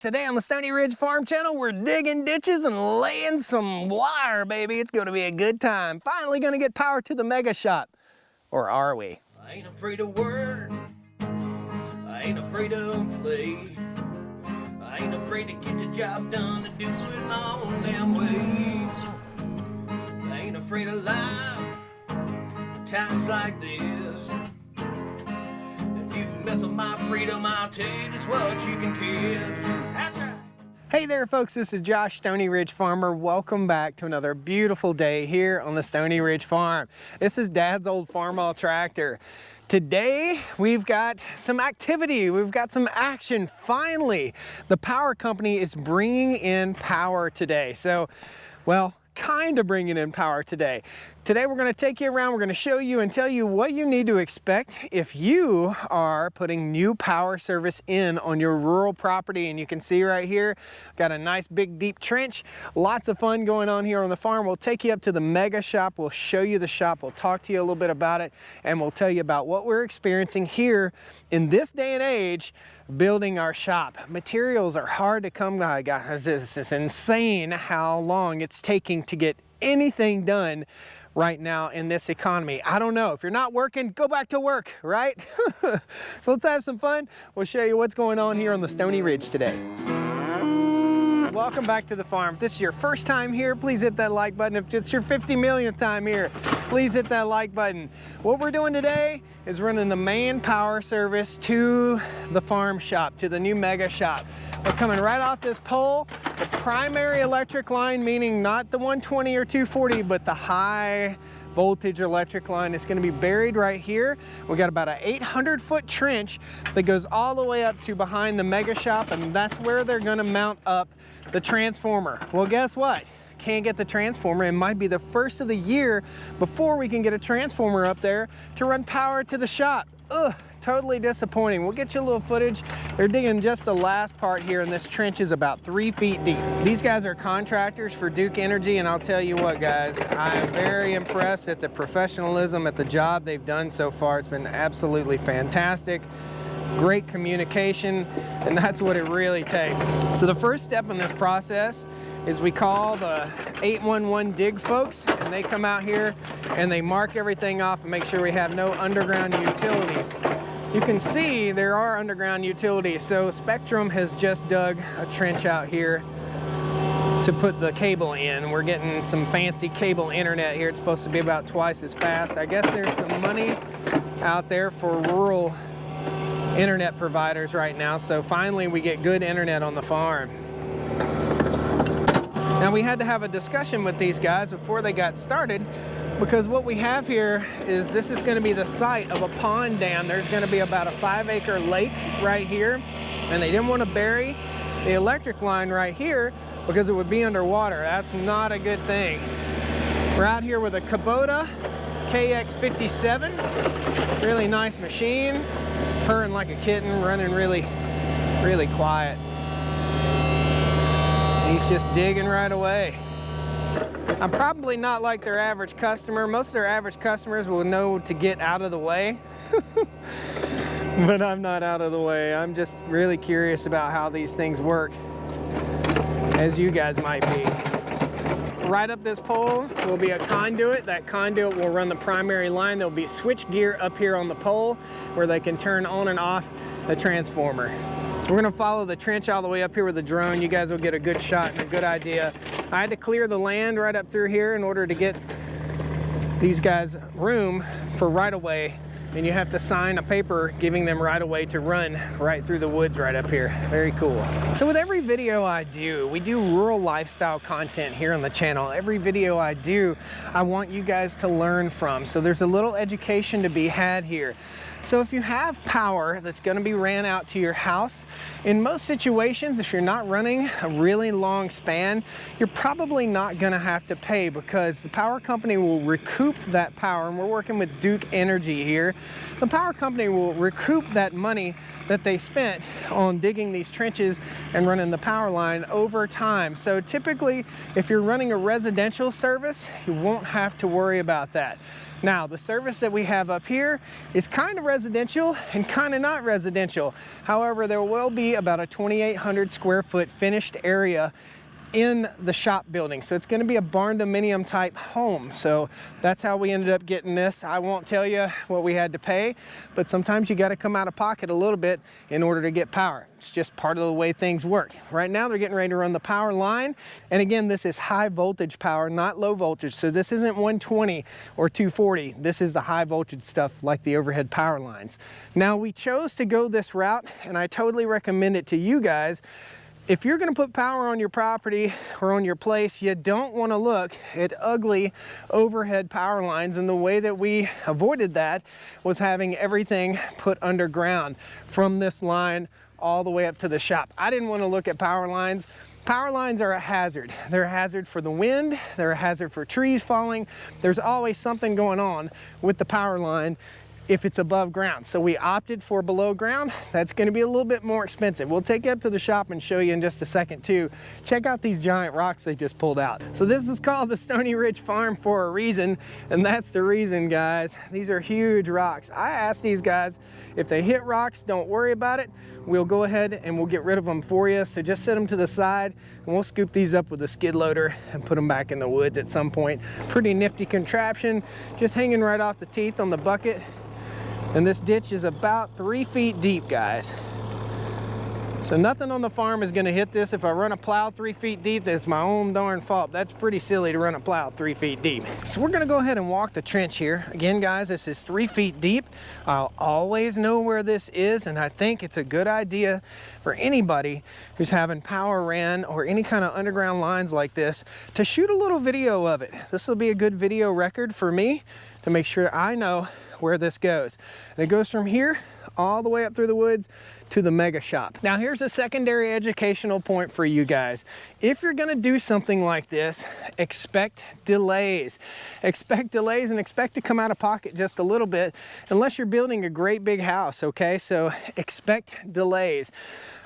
Today on the Stoney Ridge Farm Channel, we're digging ditches and laying some wire, baby. It's gonna be a good time. Finally gonna get power to the mega shop. Or are we? I ain't afraid of work. I ain't afraid of play. I ain't afraid to get the job done and do it my own damn way. I ain't afraid of life. Times like this. If you mess with my freedom, I'll tell you just what you can kiss. That's right. Hey there folks, this is Josh, Stoney Ridge Farmer. Welcome back to another beautiful day here on the Stoney Ridge Farm. This is Dad's old Farmall tractor. Today we've got some activity, we've got some action. Finally, the power company is bringing in power today. So, well, kind of bringing in power today. Today we're going to take you around, we're going to show you and tell you what you need to expect if you are putting new power service in on your rural property. And you can see right here, got a nice big deep trench. Lots of fun going on here on the farm. We'll take you up to the mega shop, we'll show you the shop, we'll talk to you a little bit about it, and we'll tell you about what we're experiencing here in this day and age building our shop. Materials are hard to come by, guys. It's insane how long it's taking to get anything done right now in this economy. I don't know. If you're not working, go back to work, right? So let's have some fun. We'll show you what's going on here on the Stoney Ridge today. Welcome back to the farm. If this is your first time here, please hit that like button. If it's your 50 millionth time here, please hit that like button. What we're doing today is running the main power service to the farm shop, to the new mega shop. We're coming right off this pole, the primary electric line, meaning not the 120 or 240, but the high voltage electric line. Is going to be buried right here. We got about an 800-foot trench that goes all the way up to behind the mega shop, and that's where they're going to mount up the transformer. Well, guess what? Can't get the transformer. It might be the first of the year before we can get a transformer up there to run power to the shop. Ugh. Totally disappointing. We'll get you a little footage. They're digging just the last part here, and this trench is about 3 feet deep. These guys are contractors for Duke Energy, and I'll tell you what, guys, I am very impressed at the professionalism at the job they've done so far. It's been absolutely fantastic. Great communication, and that's what it really takes. So the first step in this process is we call the 811 dig folks, and they come out here and they mark everything off and make sure we have no underground utilities. You can see there are underground utilities, so Spectrum has just dug a trench out here to put the cable in. We're getting some fancy cable internet here. It's supposed to be about twice as fast. I guess there's some money out there for rural internet providers right now, so finally we get good internet on the farm. Now we had to have a discussion with these guys before they got started, because what we have here is this is going to be the site of a pond dam. There's going to be about a 5-acre lake right here, and they didn't want to bury the electric line right here because it would be underwater. That's not a good thing. We're out here with a Kubota KX57, really nice machine. It's purring like a kitten, running really quiet. He's just digging right away. I'm probably not like their average customer. Most of their average customers will know to get out of the way. But I'm not out of the way. I'm just really curious about how these things work, as you guys might be. Right up this pole will be a conduit. That conduit will run the primary line. There'll be switch gear up here on the pole where they can turn on and off the transformer. So we're gonna follow the trench all the way up here with the drone. You guys will get a good shot and a good idea. I had to clear the land right up through here in order to get these guys room for right of way, and you have to sign a paper giving them right of way to run right through the woods right up here. Very cool. So with every video I do, we do rural lifestyle content here on the channel. Every video I do, I want you guys to learn from. So there's a little education to be had here. So if you have power that's going to be ran out to your house, in most situations, if you're not running a really long span, you're probably not going to have to pay, because the power company will recoup that power. And we're working with Duke Energy here. The power company will recoup that money that they spent on digging these trenches and running the power line over time. So typically, if you're running a residential service, you won't have to worry about that. Now, the service that we have up here is kind of residential and kind of not residential. However, there will be about a 2,800 square foot finished area in the shop building. So it's going to be a barn dominium type home. So that's how we ended up getting this. I won't tell you what we had to pay, but sometimes you got to come out of pocket a little bit in order to get power. It's just part of the way things work. Right now they're getting ready to run the power line. And again, this is high voltage power, not low voltage. So this isn't 120 or 240. This is the high voltage stuff like the overhead power lines. Now we chose to go this route, and I totally recommend it to you guys. If you're going to put power on your property or on your place, you don't want to look at ugly overhead power lines. And the way that we avoided that was having everything put underground from this line all the way up to the shop. I didn't want to look at power lines. Power lines are a hazard. They're a hazard for the wind. They're a hazard for trees falling. There's always something going on with the power line if it's above ground. So we opted for below ground. That's going to be a little bit more expensive. We'll take you up to the shop and show you in just a second too. Check out these giant rocks they just pulled out. So this is called the Stoney Ridge Farm for a reason, and that's the reason, guys. These are huge rocks. I asked these guys if they hit rocks, don't worry about it. We'll go ahead and we'll get rid of them for you. So just set them to the side and we'll scoop these up with a skid loader and put them back in the woods at some point. Pretty nifty contraption, just hanging right off the teeth on the bucket. And this ditch is about 3 feet deep, guys. So nothing on the farm is gonna hit this. If I run a plow 3 feet deep, that's my own darn fault. That's pretty silly to run a plow 3 feet deep. So we're gonna go ahead and walk the trench here. Again, guys, this is 3 feet deep. I'll always know where this is, and I think it's a good idea for anybody who's having power ran or any kind of underground lines like this to shoot a little video of it. This will be a good video record for me to make sure I know where this goes. And it goes from here all the way up through the woods to the mega shop. Now here's a secondary educational point for you guys. If you're gonna do something like this, expect delays. Expect delays and expect to come out of pocket just a little bit unless you're building a great big house, okay? So expect delays.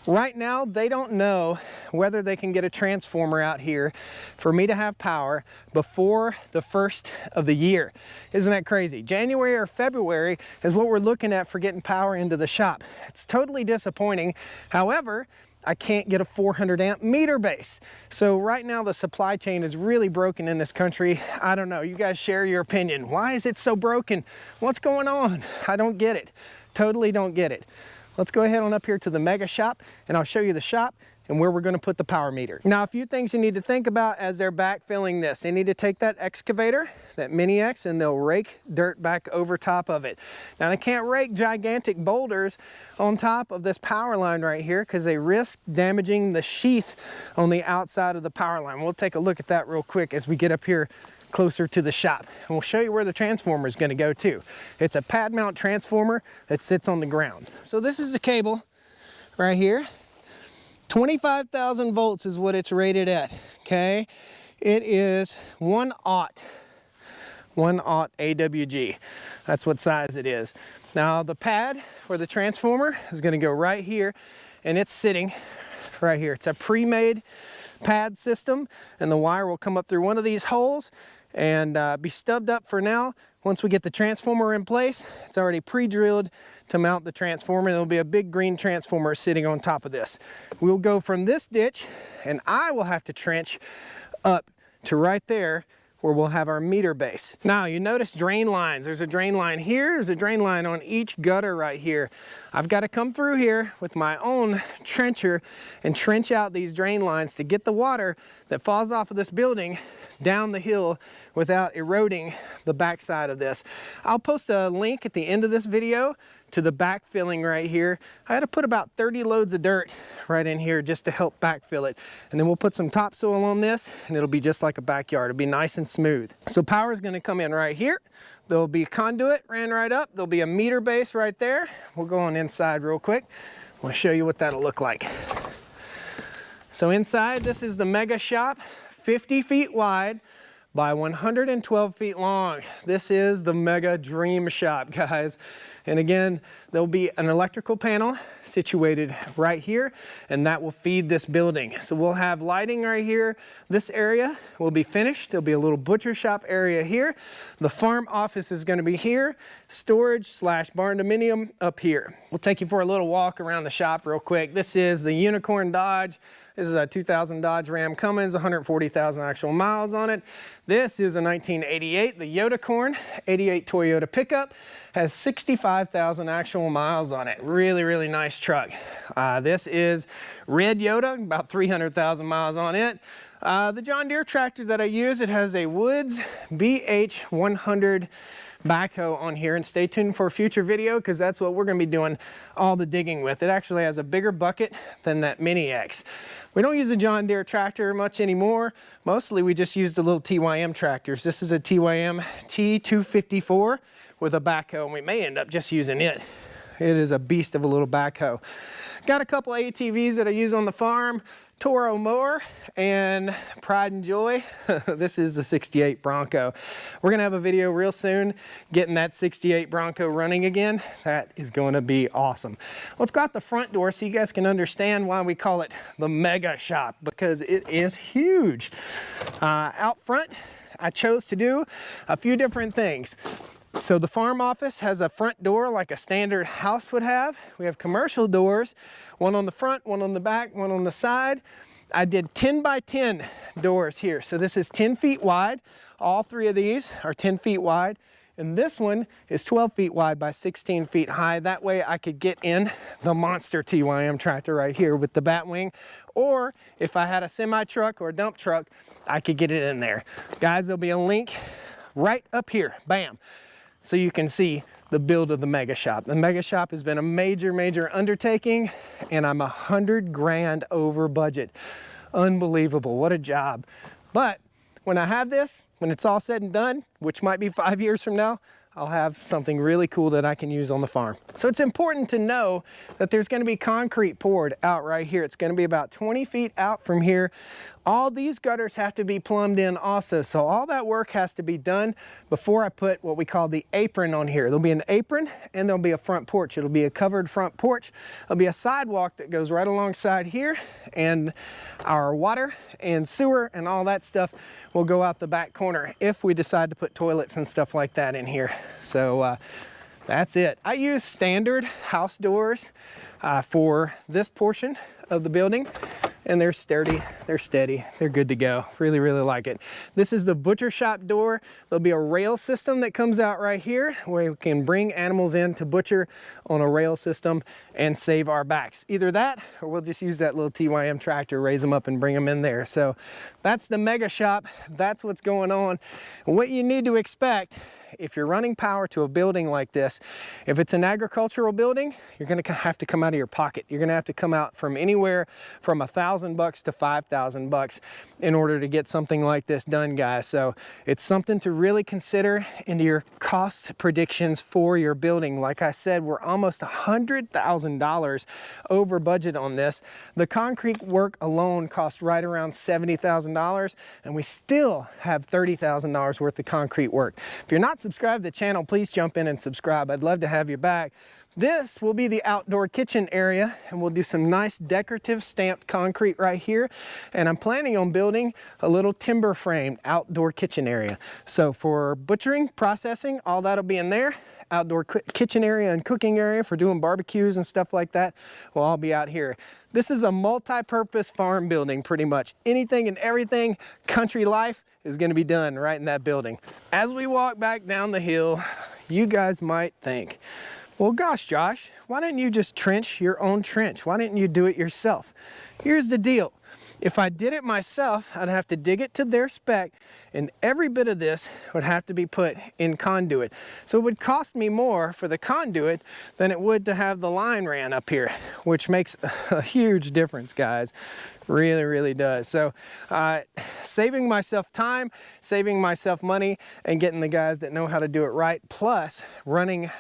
Right now, they don't know whether they can get a transformer out here for me to have power before the first of the year. Isn't that crazy? January or February is what we're looking at for getting power into the shop. It's totally disappointing. However, I can't get a 400 amp meter base. So right now the supply chain is really broken in this country. I don't know, you guys share your opinion. Why is it so broken? What's going on? I don't get it. Totally don't get it. Let's go ahead on up here to the mega shop and I'll show you the shop and where we're going to put the power meter. Now, a few things you need to think about as they're backfilling this. They need to take that excavator, that Mini X, and they'll rake dirt back over top of it. Now, they can't rake gigantic boulders on top of this power line right here because they risk damaging the sheath on the outside of the power line. We'll take a look at that real quick as we get up here closer to the shop. And we'll show you where the transformer is going to go to. It's a pad mount transformer that sits on the ground. So this is the cable right here. 25,000 volts is what it's rated at, okay? It is 1/aught AWG. That's what size it is. Now the pad for the transformer is going to go right here, and it's sitting right here. It's a pre-made pad system, and the wire will come up through one of these holes and be stubbed up for now. Once we get the transformer in place, it's already pre-drilled to mount the transformer. There'll be a big green transformer sitting on top of this. We'll go from this ditch, and I will have to trench up to right there where we'll have our meter base. Now you notice drain lines. There's a drain line here, there's a drain line on each gutter right here. I've got to come through here with my own trencher and trench out these drain lines to get the water that falls off of this building down the hill without eroding the backside of this. I'll post a link at the end of this video to the backfilling right here. I had to put about 30 loads of dirt right in here just to help backfill it. And then we'll put some topsoil on this and it'll be just like a backyard. It'll be nice and smooth. So power is going to come in right here. There'll be a conduit ran right up. There'll be a meter base right there. We'll go on inside real quick. We'll show you what that'll look like. So inside, this is the mega shop, 50 feet wide by 112 feet long. This is the Mega Dream Shop, guys. And again, there'll be an electrical panel situated right here, and that will feed this building. So we'll have lighting right here. This area will be finished. There'll be a little butcher shop area here. The farm office is going to be here. Storage slash barn dominium up here. We'll take you for a little walk around the shop real quick. This is the Unicorn Dodge. This is a 2000 Dodge Ram Cummins, 140,000 actual miles on it. This is a 1988, the Yodacorn, 88 Toyota pickup. Has 65,000 actual miles on it. Really, really nice truck. This is red Yoda, about 300,000 miles on it. The John Deere tractor that I use, it has a Woods BH100 backhoe on here, and stay tuned for a future video because that's what we're going to be doing all the digging with. It actually has a bigger bucket than that Mini X. We don't use the John Deere tractor much anymore. Mostly we just use the little TYM tractors. This is a TYM T254 with a backhoe, and we may end up just using it. It is a beast of a little backhoe. Got a couple ATVs that I use on the farm. Toro mower and Pride and Joy. This is the 68 Bronco. We're gonna have a video real soon getting that 68 Bronco running again. That is going to be awesome. Let's go out the front door so you guys can understand why we call it the Mega Shop, because it is huge. Out front, I chose to do a few different things. So the farm office has a front door like a standard house would have. We have commercial doors, one on the front, one on the back, one on the side. I did 10 by 10 doors here. So this is 10 feet wide. All three of these are 10 feet wide. And this one is 12 feet wide by 16 feet high. That way I could get in the monster TYM tractor right here with the Batwing. Or if I had a semi truck or a dump truck, I could get it in there. Guys, there'll be a link right up here, bam. So you can see the build of the Mega Shop. The Mega Shop has been a major, major undertaking, and I'm 100 grand over budget. Unbelievable, what a job. But when I have this, when it's all said and done, which might be 5 years from now, I'll have something really cool that I can use on the farm. So it's important to know that there's gonna be concrete poured out right here. It's gonna be about 20 feet out from here. All these gutters have to be plumbed in also. So all that work has to be done before I put what we call the apron on here. There'll be an apron and there'll be a front porch. It'll be a covered front porch. There'll be a sidewalk that goes right alongside here, and our water and sewer and all that stuff will go out the back corner if we decide to put toilets and stuff like that in here. So that's it. I use standard house doors for this portion of the building, and they're sturdy, they're steady, they're good to go. Really, really like it. This is the butcher shop door. There'll be a rail system that comes out right here where we can bring animals in to butcher on a rail system and save our backs. Either that, or we'll just use that little TYM tractor, raise them up and bring them in there. So that's the Mega Shop. That's what's going on. And what you need to expect if you're running power to a building like this, if it's an agricultural building, you're gonna have to come out of your pocket. You're gonna have to come out from anywhere from $1,000 to $5,000 in order to get something like this done, guys. So it's something to really consider into your cost predictions for your building. Like I said, we're almost $100,000 over budget on this. The concrete work alone cost right around $70,000, and we still have $30,000 worth of concrete work. If you're not subscribed to the channel, please jump in and subscribe. I'd love to have you back. This will be the outdoor kitchen area, and we'll do some nice decorative stamped concrete right here. And I'm planning on building a little timber framed outdoor kitchen area. So for butchering, processing, all that'll be in there. Outdoor kitchen area and cooking area for doing barbecues and stuff like that will all be out here. This is a multi-purpose farm building, pretty much. Anything and everything country life is going to be done right in that building. As we walk back down the hill, you guys might think, well, gosh, Josh, why didn't you just trench your own trench? Why didn't you do it yourself? Here's the deal. If I did it myself, I'd have to dig it to their spec, and every bit of this would have to be put in conduit. So it would cost me more for the conduit than it would to have the line ran up here, which makes a huge difference, guys. Really, really does. So saving myself time, saving myself money, and getting the guys that know how to do it right, plus running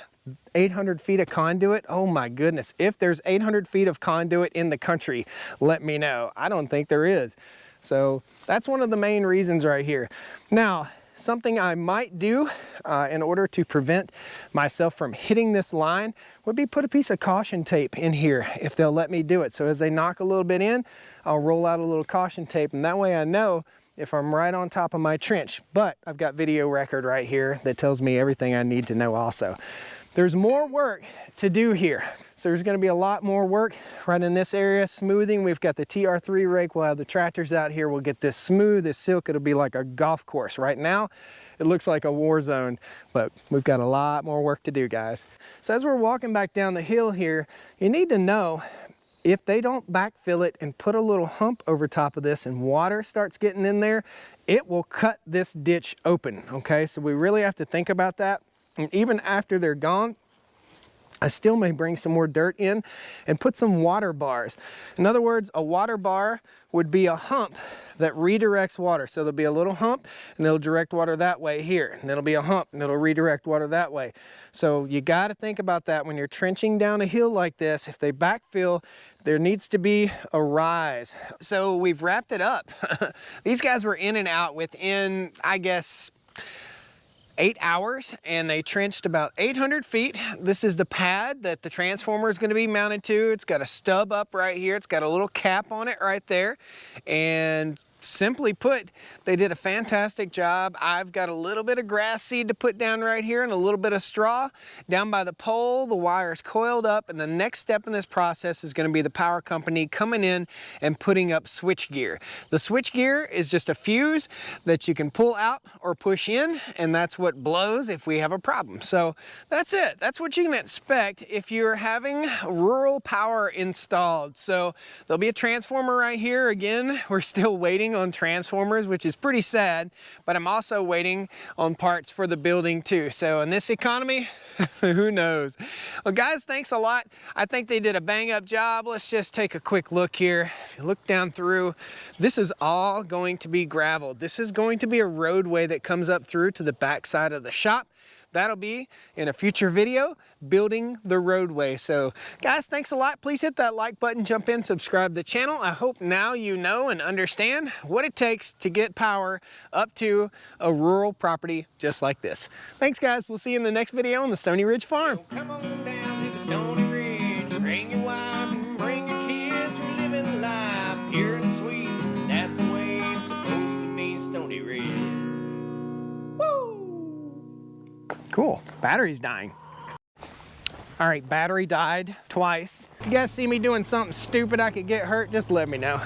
800 feet of conduit. Oh my goodness. If there's 800 feet of conduit in the country, let me know. I don't think there is. So that's one of the main reasons right here. Now, something I might do in order to prevent myself from hitting this line would be put a piece of caution tape in here if they'll let me do it. So as they knock a little bit in, I'll roll out a little caution tape, and that way I know if I'm right on top of my trench. But I've got video record right here that tells me everything I need to know also. There's more work to do here. So there's gonna be a lot more work right in this area, smoothing. We've got the TR3 rake, we'll have the tractors out here, we'll get this smooth, this silk, it'll be like a golf course. Right now, it looks like a war zone, but we've got a lot more work to do, guys. So as we're walking back down the hill here, you need to know if they don't backfill it and put a little hump over top of this and water starts getting in there, it will cut this ditch open, okay? So we really have to think about that. And even after they're gone, I still may bring some more dirt in and put some water bars. In other words, a water bar would be a hump that redirects water. So there'll be a little hump and it'll direct water that way here. And it'll be a hump and it'll redirect water that way. So you got to think about that when you're trenching down a hill like this. If they backfill, there needs to be a rise. So we've wrapped it up. These guys were in and out within, I guess, 8 hours, and they trenched about 800 feet. This is the pad that the transformer is going to be mounted to. It's got a stub up right here. It's got a little cap on it right there. And simply put, they did a fantastic job. I've got a little bit of grass seed to put down right here and a little bit of straw. Down by the pole, the wire is coiled up, and the next step in this process is going to be the power company coming in and putting up switch gear. The switch gear is just a fuse that you can pull out or push in, and that's what blows if we have a problem. So that's it. That's what you can expect if you're having rural power installed. So there'll be a transformer right here. Again, we're still waiting on transformers, which is pretty sad, but I'm also waiting on parts for the building too. So in this economy, who knows? Well, guys, thanks a lot. I think they did a bang up job. Let's just take a quick look here. If you look down through, this is all going to be gravel. This is going to be a roadway that comes up through to the back side of the shop. That'll be in a future video, building the roadway. So guys, thanks a lot. Please hit that like button, jump in, subscribe to the channel. I hope now you know and understand what it takes to get power up to a rural property just like this. Thanks guys, we'll see you in the next video on the Stoney Ridge Farm. Come on down to the Stoney Ridge, bring your wife and bring your kids. We're living life pure and sweet. That's the way it's supposed to be, Stoney Ridge. Woo! Cool, battery's dying. All right, battery died twice. If you guys see me doing something stupid I could get hurt, just let me know.